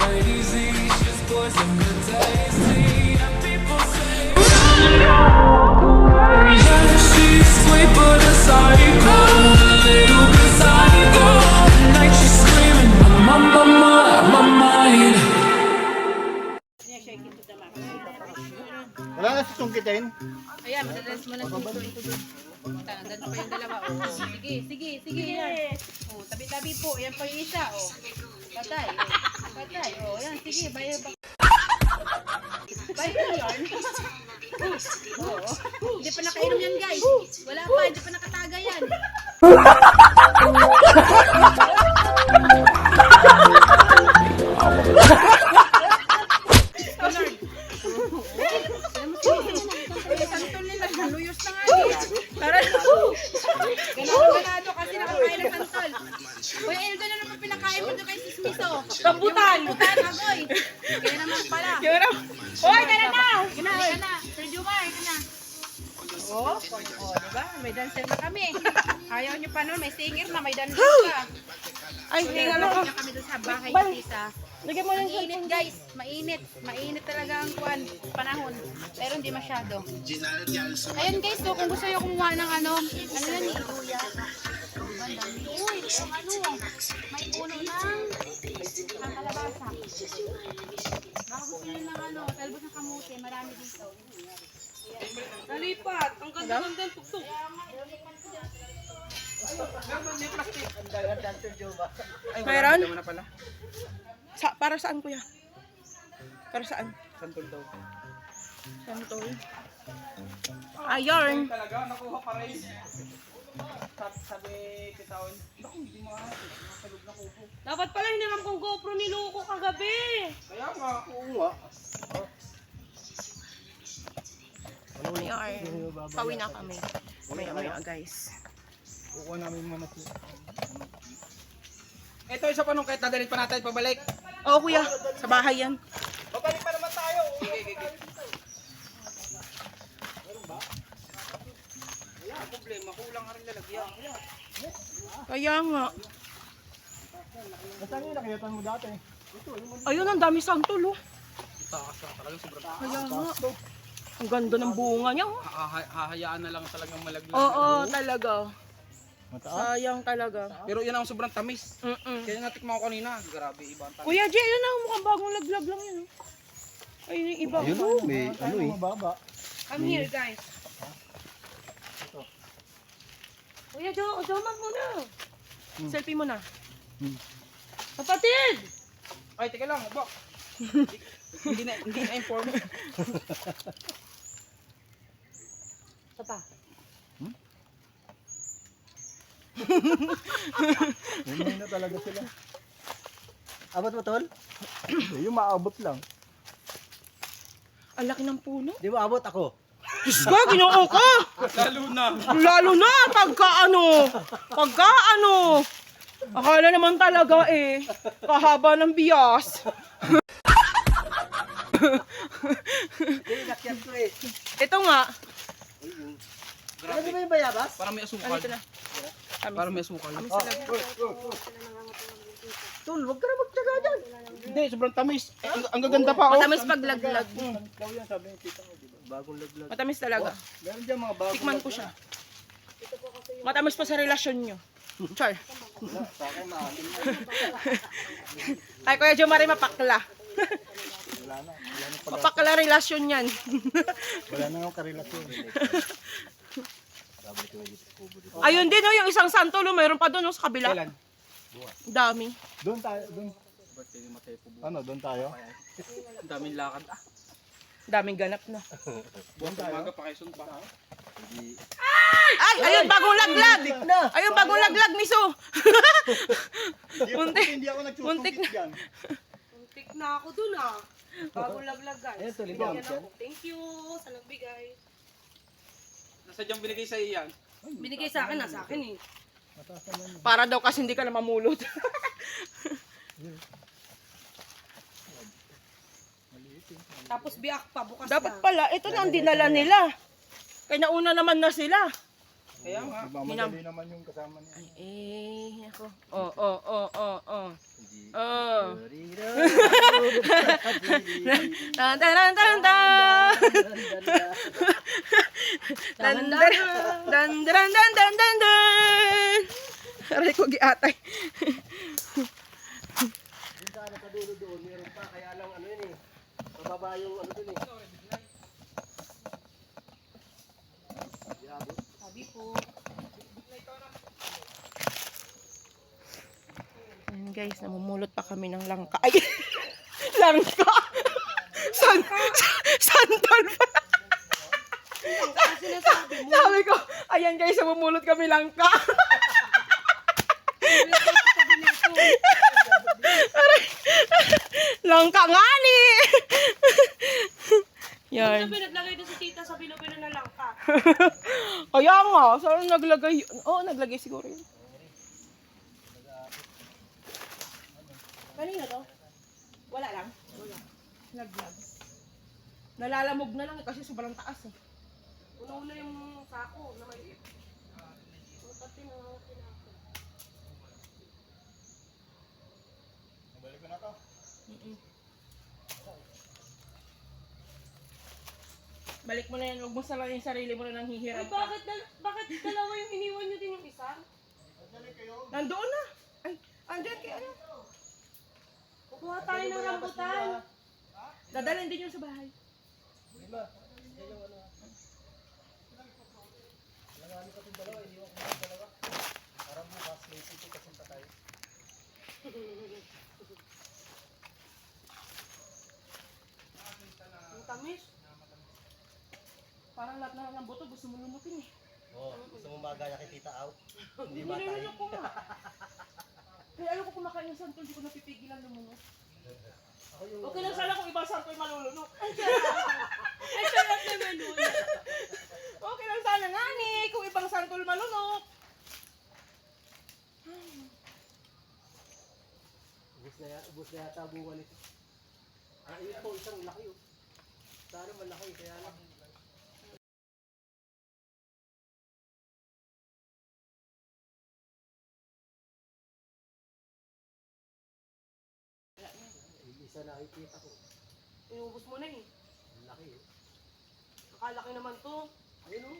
crazy. She's poison but tasty. And people say, yeah, she's sweet but a psycho, a little bit psycho. At night she's screaming, my mind. Wala na si sungkitin. Ayan, madalas mo na ito. Tandaan pa yung dalawa. Oh. Sige. Yan. Oh, tabi-tabi po. Yan pa yung isa. Oh. Patay. Patay. Oh, yan. Sige, bayo pa. Bayo yan. Oh. Hindi pa nakainom yan, guys. Wala pa. Hindi pa nakataga yan. Santol nila, naluyos na nga eh. Tara na. Ganado kasi nakakain ng santol. Kuya Eldo na naman pinakain mo doon kay Sismiso. Rambutan. Rambutan, agoy. Kaya naman pala. Hoy, gana na. Gana na. Sir Jumar, gana. Oh, diba? May dancer na kami. Ayaw nyo pa nun, may singer na, may dancer ka. Ay, tingnan ako. Kami doon sa bahay ni Tisa. Mainit guys, mainit. Mainit talaga ang panahon. Pero hindi masyado. Ayun guys, so, kung gusto nyo kumuha ng ano yan eh, luya. Uy, ang may puno ng kalabasa. Baka gusto nyo ng talbos ng kamuti, marami dito. Nalipat, ang ganda-ganda ng tuktok. Mayroon? Para saan kuya? Para saan? Santol daw. Santol. Ayun. Talaga, nakuha pa rin. Sabi kitawin, naku, hindi makasalog na kuko. Dapat pala hindi naman kung GoPro niloko kagabi. Kaya nga, oo nga. Ayun. Pawi na kami. Maya guys. Kukuha namin mga natin. Ito isa pa nung kahit nadalhin pa natin pabalik. Oo kuya, sa bahay yan. Pabalik pa naman tayo. Okay. Meron ba? Wala, problema. Kulang nga rin lalagyan. Kaya nga. Nasaan yung nakiyatan mo dati? Ayun, ang dami santol oh. Takas na talagang sobrang takas. Kaya nga. Ang ganda ng bunga niya oh. Hahayaan na lang talagang malaglag. Oo, talaga. Sayang talaga. Pero yan ang sobrang tamis. Kaya nga tikman ko kanina. Grabe, iba ang tamis. Kuya Jay, yun na, mukhang bagong laglag lang yun. Ayun yung iba. Ayun o, may ano eh. Mababa. Come here guys. Kuya Jo, Joman mo na. Selfie mo na. Kapatid! Ay, teka lang, aba. Hindi na inform. Isa pa. Hindi na talaga sila. Abot mo tol? Yung maabot lang. Ang laki ng puno. Di ba abot ako? Diyos ka, ginoo ka! Lalo na, pagka ano. Akala naman talaga eh, kahaba ng bias. Ito nga. Grabe. Ano ba yung bayabas? Parang may asukal. Ano ito na? Parang may asukal. Tol, huwag ka na magtsaga dyan. Hindi, sobrang tamis. Ang gaganda pa. Matamis paglaglag. Ikaw yan, sabi ng tita mo, di ba? Bagong laglag. Matamis talaga. Meron dyan mga bagong Tikman ko siya. Matamis pa sa relasyon nyo. Char. Sa akin maalim. Ay, Kuya Jo Mari, mapakla. Wala na Mapakla relasyon yan. Wala na yung karelasyon. Ayun din, oh, yung isang santol, oh, mayroon pa doon, oh, sa kabila. Kailan? Dami. Doon tayo, doon. Ano, doon tayo? Ang daming lakad. Daming ganap na. Buwan sa umaga pa kayo pa. Ay, ayun, bagong laglag. Ayun, bagong laglag, miso. Muntik. Hindi ako Muntik nagsusungkit na. dyan. Muntik na ako dun, ah. Bagong laglag, guys. Ayan, tuloy ba? Thank you sa nagbigay. Nasadyang binigay sa iyo yan. Binigay sa akin, nasa akin eh. Para daw kasi hindi ka na mamulot. Tapos biak pa, bukas Dapat na. pala, ito na ang dinala nila. Kaya nauna naman na sila. Kaya nga. Madali naman yung kasama niya. Ay, ako. Oh. Dan dan dan dan dan. Dan dan dan dan dan dan dan dan. Aray ko giatay. Yung sana sa dulo doon, meron pa, kaya lang ano yun eh. Mababa yung ano dun eh. Yabot. Sabi po. Ayan guys, namumulot pa kami ng langka. Ay! Langka! Santol pa! Sabi ko, ayan guys, namumulot kami langka. Aray! Langka nga ni! Yan. Naglagay doon si tita sa bilo-bilo na langka. Kaya nga, saan naglagay? Oo, naglagay siguro yun. Kanina to? Wala lang? Wala. Naglag. Nalalamog na lang kasi sobrang taas eh. Una-una yung sako na maliit. Pati na Balik mo na yan, huwag mo salarin yung sarili mo na nang hihiram Ay, ka. bakit dalawa yung iniwan nyo din yung isa? Nandoon na. Ay, andyan kay ano. Kukuha tayo ng rambutan. Dadalhin din yun sa bahay. Ang tamis. Parang lahat na ng buto gusto mo lumutin eh. Oo, gusto mo magaya kay Tita Out? Hindi ba tayo? Nilulunok ko nga. Kaya ayaw ko kumakain ng santol, di ko napipigilan lumunok. Ako yung Okay lang sana kung ibang santol malulunok. Ay, sarap naman nun. Okay lang sana nga ni, kung ibang santol malunok. ubos na yata buwan ito. Ah, yun po, isang laki yun. Sana malaki, kaya lang. Isa nakikita ko. Inubos mo na eh. Ang laki yun. Nakalaki naman to. Ayun o.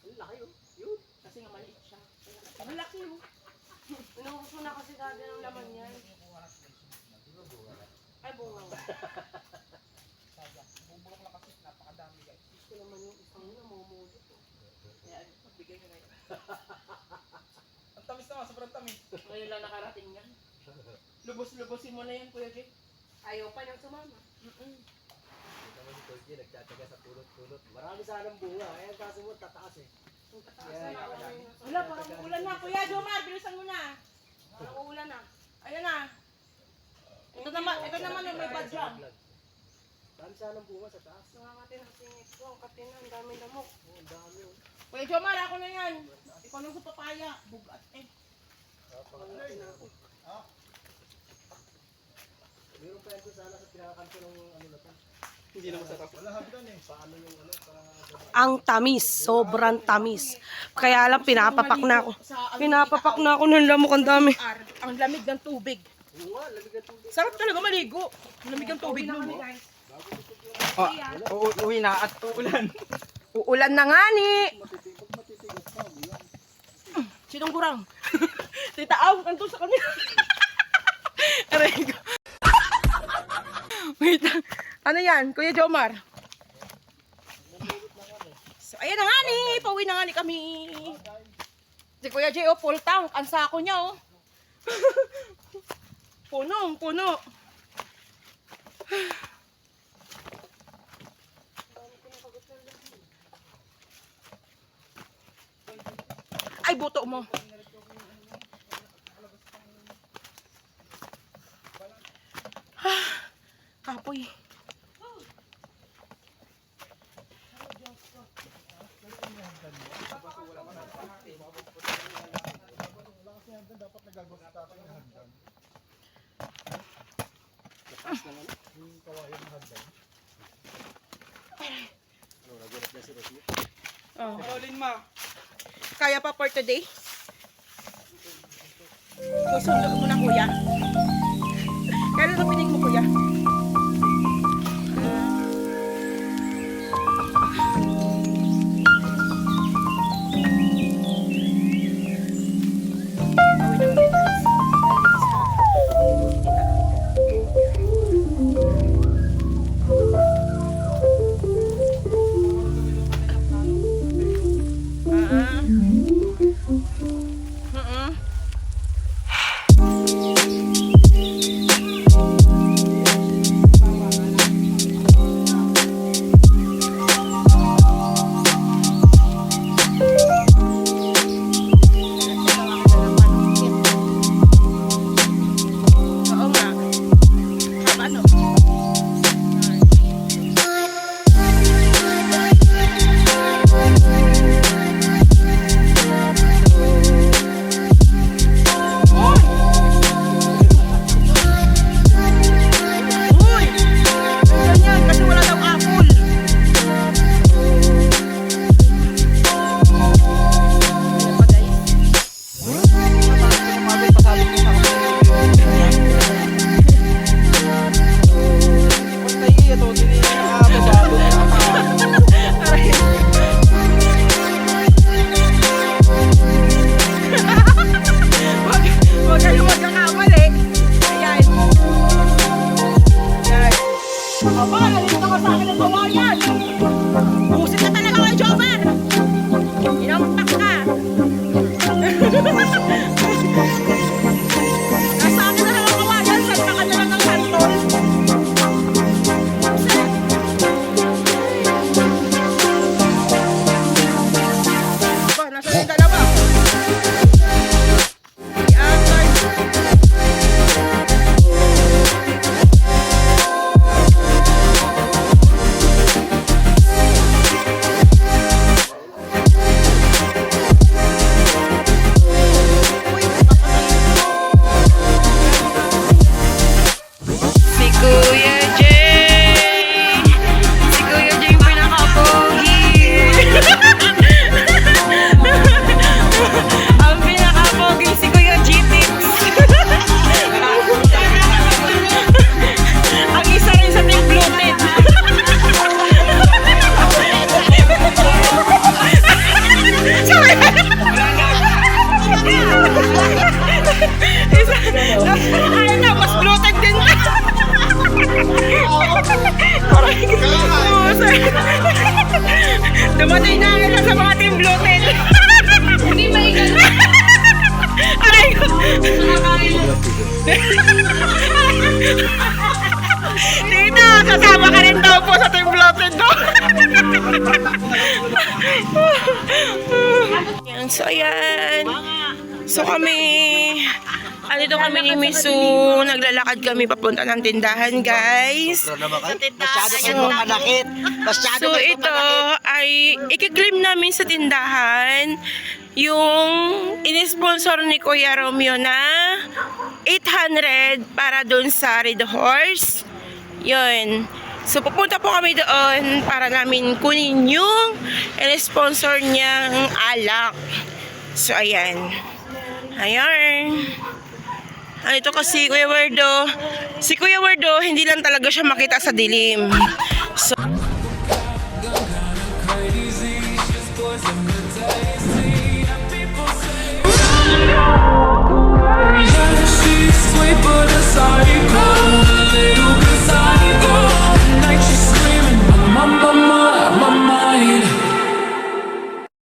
Ang laki yun. Yun. Kasi nga maliit siya. Malaki oh. Inubos mo na kasi dati ng laman yan. Ay, bunga. Bubulok lang kasi napakadami guys. Gusto naman yung isang yun, mamumulot oh. Kaya magbigay nyo na yun. Ang tamis naman, sobrang tamis. Ngayon lang nakarating yan. Lubos-lubosin mo na yan, Kuya Jake. Ayaw pa niyang sumama. Ito naman si Torji, nagtataga sa pulot-pulot. Marami sanang bunga. Ayan, kaso mo, tataas eh. Ang tataas Yeah, na ako yeah. ngayon. Wala, parang uulan na. Kuya Jomar, bilisan mo na. Parang uulan na. Ayan na. Ito naman yung may badyang. Marami sanang bunga sa taas. Nangangati ng singit ko. Ang katina, ang daming lamok. Oh, ang dami yun. Kuya Jomar, ako na yan. Ikaw lang sa papaya. Bugat eh. Nangangati na ako. Meron pa yan doon sana sa pinakakanto ng ano na to. Hindi na masarap. Paano yung ano, Ang tamis, sobrang tamis. Kaya lang pinapapak na ako. Pinapapak na ako ng lamok, ang dami. Ang lamig ng tubig. bunga, lamig ang tubig. Sarap talaga maligo. Ang lamig ng tubig nun. Uwi na at uulan. Uulan na nga ni. Sinong kurang? Tita Aw, nandun sa kanila. Aray ko. Wait lang. Ano yan, Kuya Jomar? So, ayan na nga ni. Pauwi na nga ni kami. Si Kuya J, oh, full tank. Ang sako niya, oh. Punong, puno. Ay, buto mo. Kapoy. Oh. Rolin ma. Kaya pa for today? Susunod mo na, kuya. Kaya Tita, kasama ka rin daw po sa team bloated do. Yan, so ayan. So andito kami ni Misu, naglalakad kami papunta ng tindahan, guys. So ito ay ikiklaim namin sa tindahan yung in-sponsor ni Kuya Romeo na 800 para doon sa Red Horse. Yun. So pupunta po kami doon para namin kunin yung in-sponsor niyang alak. So ayan. Ayan. Ito kasi Kuya Werdo. Si Kuya Werdo, hindi lang talaga siya makita sa dilim. So, crazy, just boys and good days.